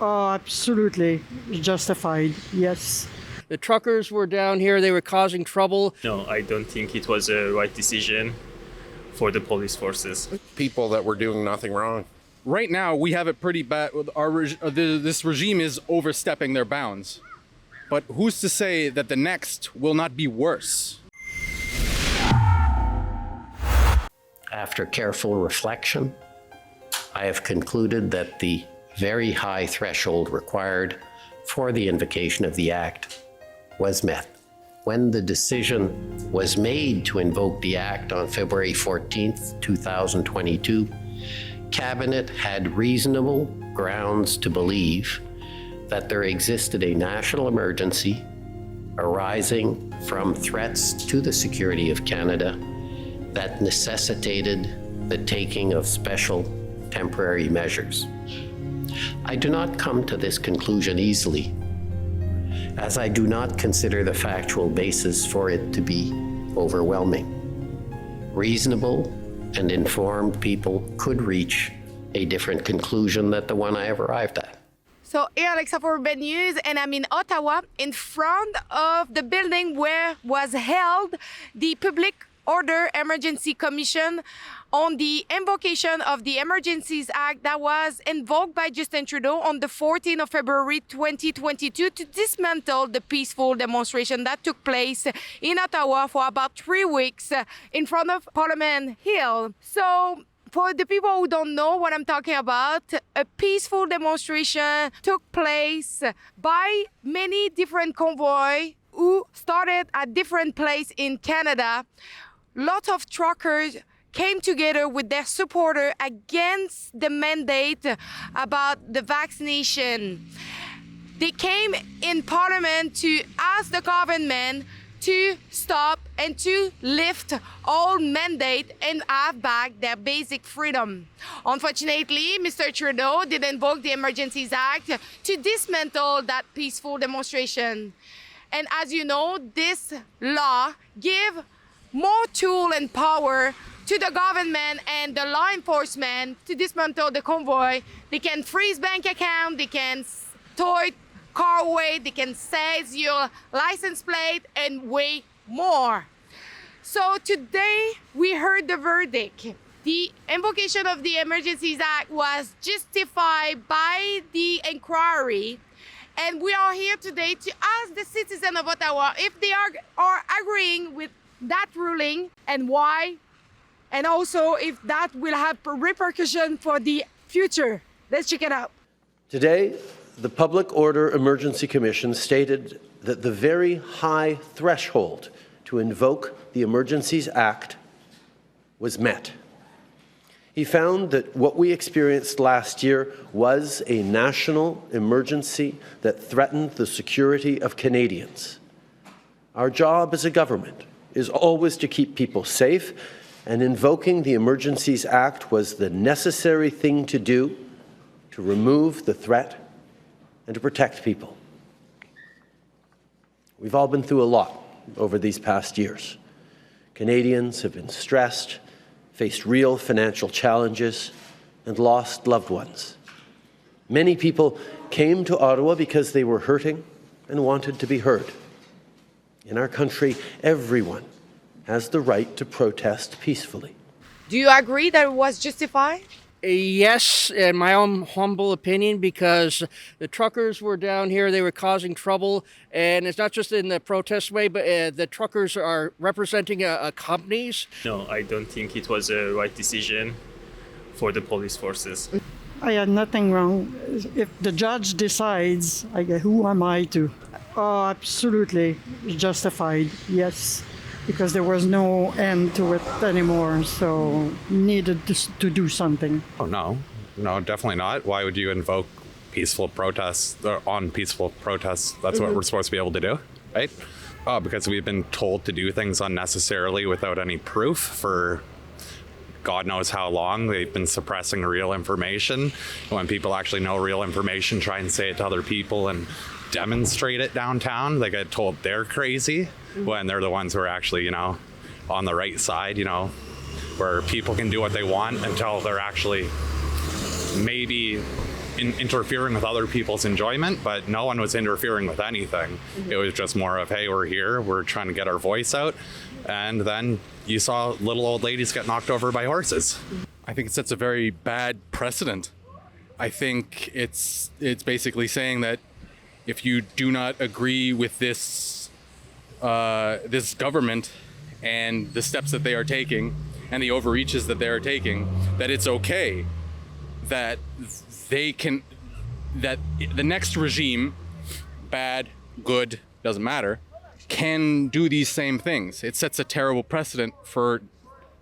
Oh, absolutely justified, yes. The truckers were down here, they were causing trouble. No, I don't think it was a right decision for the police forces. People that were doing nothing wrong. Right now, we have it pretty bad. This regime is overstepping their bounds. But who's to say that the next will not be worse? After careful reflection, I have concluded that the very high threshold required for the invocation of the Act was met. When the decision was made to invoke the Act on February 14th, 2022, Cabinet had reasonable grounds to believe that there existed a national emergency arising from threats to the security of Canada that necessitated the taking of special temporary measures. I do not come to this conclusion easily, as I do not consider the factual basis for it to be overwhelming. Reasonable and informed people could reach a different conclusion than the one I have arrived at. So here, Alexa for Urban News, and I'm in Ottawa, in front of the building where was held the Public Order Emergency Commission on the invocation of the Emergencies Act that was invoked by Justin Trudeau on the 14th of February 2022 to dismantle the peaceful demonstration that took place in Ottawa for about 3 weeks in front of Parliament Hill. So for the people who don't know what I'm talking about, a peaceful demonstration took place by many different convoys who started at different places in Canada. Lots of truckers came together with their supporters against the mandate about the vaccination. They came in Parliament to ask the government to stop and to lift all mandate and have back their basic freedom. Unfortunately, Mr. Trudeau did invoke the Emergencies Act to dismantle that peaceful demonstration. And as you know, this law gives more tool and power to the government and the law enforcement to dismantle the convoy. They can freeze bank account, they can tow car away, they can seize your license plate and way more. So today we heard the verdict. The invocation of the Emergencies Act was justified by the inquiry, and we are here today to ask the citizens of Ottawa if they are agreeing with that ruling and why, and also if that will have repercussion for the future. Let's check it out. Today, the Public Order Emergency Commission stated that the very high threshold to invoke the Emergencies Act was met. He found that what we experienced last year was a national emergency that threatened the security of Canadians. Our job as a government is always to keep people safe, and invoking the Emergencies Act was the necessary thing to do to remove the threat and to protect people. We've all been through a lot over these past years. Canadians have been stressed, faced real financial challenges, and lost loved ones. Many people came to Ottawa because they were hurting and wanted to be heard. In our country, everyone has the right to protest peacefully. Do you agree that it was justified? Yes, in my own humble opinion, because the truckers were down here, they were causing trouble, and it's not just in the protest way, but the truckers are representing companies. No, I don't think it was a right decision for the police forces. I had nothing wrong. If the judge decides, who am I to? Oh, absolutely justified, yes. Because there was no end to it anymore, so needed to do something. Oh, no, definitely not. Why would you invoke peaceful protests on peaceful protests? That's what we're supposed to be able to do, right? Oh, because we've been told to do things unnecessarily without any proof for God knows how long. They've been suppressing real information. When people actually know real information, try and say it to other people and demonstrate it downtown, they get told they're crazy when they're the ones who are actually, on the right side, where people can do what they want until they're actually maybe interfering with other people's enjoyment, but no one was interfering with anything. It was just more of, hey, we're here, we're trying to get our voice out. And then you saw little old ladies get knocked over by horses. I think it sets a very bad precedent. I think it's basically saying that if you do not agree with this this government and the steps that they are taking and the overreaches that they are taking, that it's okay that that the next regime, bad, good, doesn't matter, can do these same things. It sets a terrible precedent for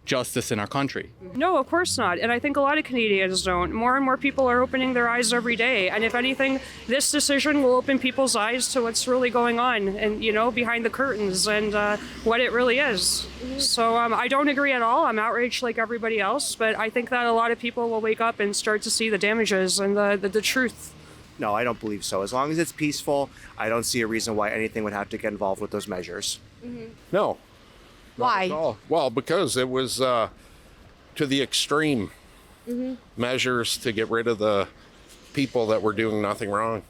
justice in our country. No, of course not. And I think a lot of Canadians don't. More and more people are opening their eyes every day. And if anything, this decision will open people's eyes to what's really going on and, behind the curtains and what it really is. So I don't agree at all. I'm outraged like everybody else. But I think that a lot of people will wake up and start to see the damages and the truth. No, I don't believe so. As long as it's peaceful, I don't see a reason why anything would have to get involved with those measures. No. Why? Not at all. Well, because it was to the extreme measures to get rid of the people that were doing nothing wrong.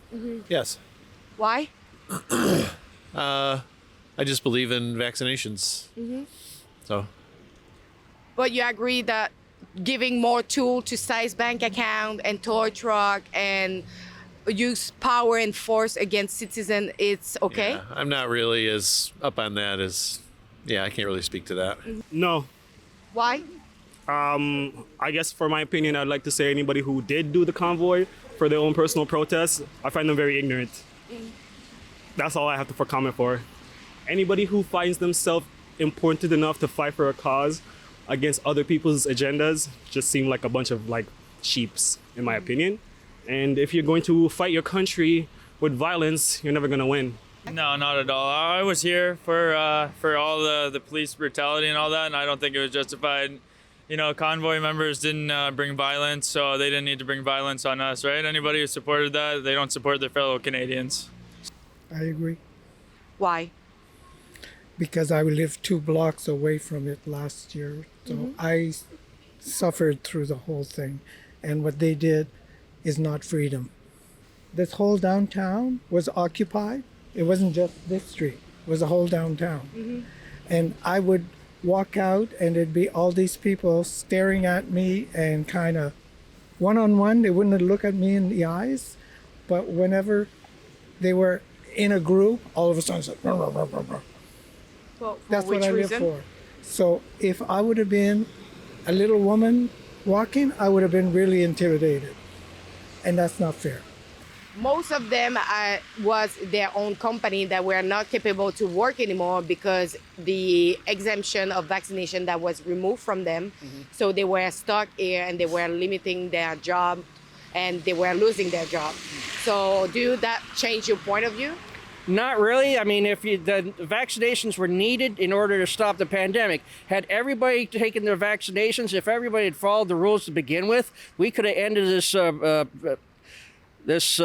Yes. Why? I just believe in vaccinations. So. But you agree that giving more tool to size bank account and toy truck and use power and force against citizens, it's okay? Yeah, I'm not really as up on that as, I can't really speak to that. No. Why? I guess for my opinion, I'd like to say anybody who did do the convoy for their own personal protests, I find them very ignorant. That's all I have to comment for. Anybody who finds themselves important enough to fight for a cause against other people's agendas just seem like a bunch of sheeps, in my opinion. And if you're going to fight your country with violence, you're never going to win. No, not at all. I was here for all the police brutality and all that, and I don't think it was justified. Convoy members didn't bring violence, so they didn't need to bring violence on us, right? Anybody who supported that, they don't support their fellow Canadians. I agree. Why? Because I lived 2 blocks away from it last year, so I suffered through the whole thing. And what they did is not freedom. This whole downtown was occupied. It wasn't just this street, it was the whole downtown. And I would walk out and it'd be all these people staring at me and kind of one-on-one, they wouldn't look at me in the eyes, but whenever they were in a group, all of a sudden, it's like, rah, rah, rah, rah, rah. Well, That's what I live reason? for. So if I would have been a little woman walking, I would have been really intimidated. And that's not fair. Most of them was their own company that were not capable to work anymore because the exemption of vaccination that was removed from them. So they were stuck here and they were limiting their job and they were losing their job. So do that change your point of view? Not really. I mean, if the vaccinations were needed in order to stop the pandemic, had everybody taken their vaccinations, if everybody had followed the rules to begin with, we could have ended this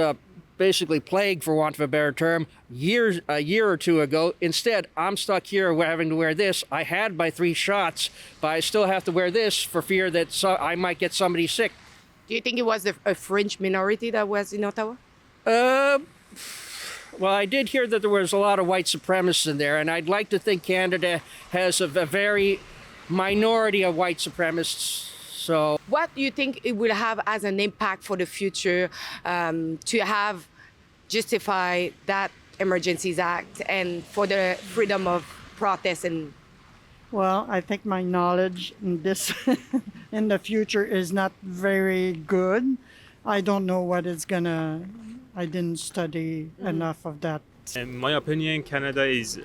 basically plague, for want of a better term, a year or 2 ago. Instead, I'm stuck here having to wear this. I had my 3 shots, but I still have to wear this for fear that I might get somebody sick. Do you think it was a French minority that was in Ottawa? Well, I did hear that there was a lot of white supremacists in there, and I'd like to think Canada has a very minority of white supremacists. So, what do you think it will have as an impact for the future to have justify that Emergencies Act and for the freedom of protest? And Well, I think my knowledge in this in the future is not very good. I don't know what it's gonna. I didn't study enough of that. In my opinion, Canada is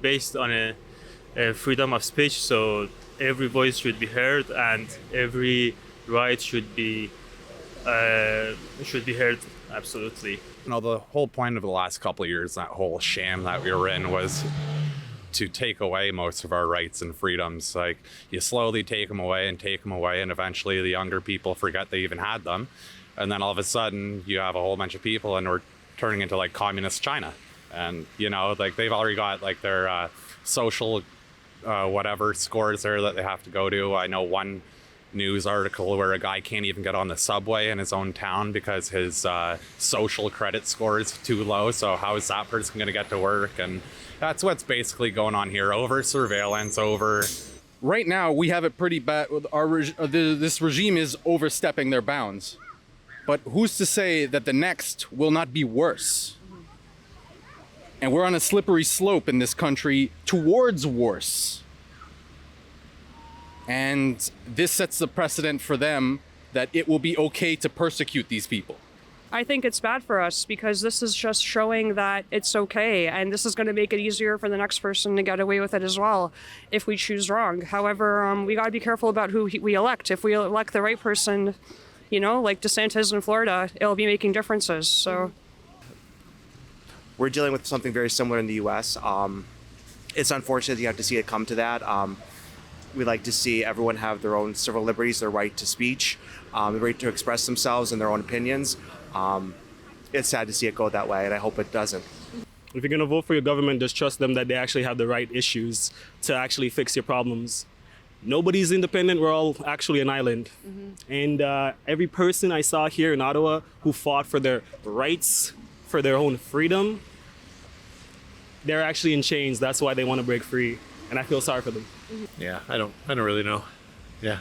based on a freedom of speech, so every voice should be heard and every right should be heard. Absolutely. The whole point of the last couple of years, that whole sham that we were in, was to take away most of our rights and freedoms. Like, you slowly take them away, and eventually the younger people forget they even had them. And then all of a sudden you have a whole bunch of people and we're turning into like communist China. And, they've already got like their social whatever scores there that they have to go to. I know one news article where a guy can't even get on the subway in his own town because his social credit score is too low. So how is that person going to get to work? And that's what's basically going on here. Over surveillance, over. Right now, we have it pretty bad. This regime is overstepping their bounds. But who's to say that the next will not be worse? And we're on a slippery slope in this country towards worse. And this sets the precedent for them that it will be okay to persecute these people. I think it's bad for us because this is just showing that it's okay, and this is going to make it easier for the next person to get away with it as well if we choose wrong. However, we got to be careful about who we elect. If we elect the right person, you know, like DeSantis in Florida, it'll be making differences. So we're dealing with something very similar in the U.S. It's unfortunate you have to see it come to that. We like to see everyone have their own civil liberties, their right to speech, the right to express themselves and their own opinions. It's sad to see it go that way, and I hope it doesn't. If you're going to vote for your government, just trust them that they actually have the right issues to actually fix your problems. Nobody's independent. We're all actually an island. And every person I saw here in Ottawa who fought for their rights, for their own freedom, they're actually in chains. That's why they want to break free. And I feel sorry for them. Yeah, I don't really know. Yeah.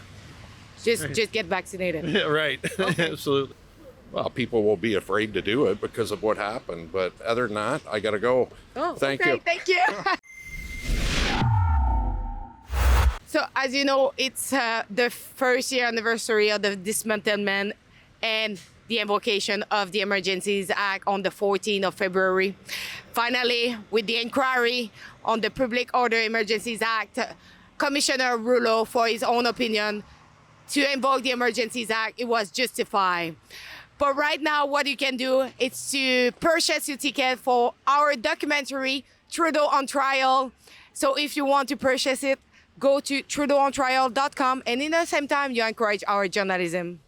Just get vaccinated. Yeah, right. Absolutely. Well, people will be afraid to do it because of what happened. But other than that, I got to go. Oh, Thank okay, you. Thank you. So, as you know, it's the first year anniversary of the dismantlement and the invocation of the Emergencies Act on the 14th of February. Finally, with the inquiry on the Public Order Emergencies Act, Commissioner Rouleau, for his own opinion, to invoke the Emergencies Act, it was justified. But right now, what you can do is to purchase your ticket for our documentary, Trudeau on Trial. So if you want to purchase it, go to trudeauontrial.com, and in the same time, you encourage our journalism.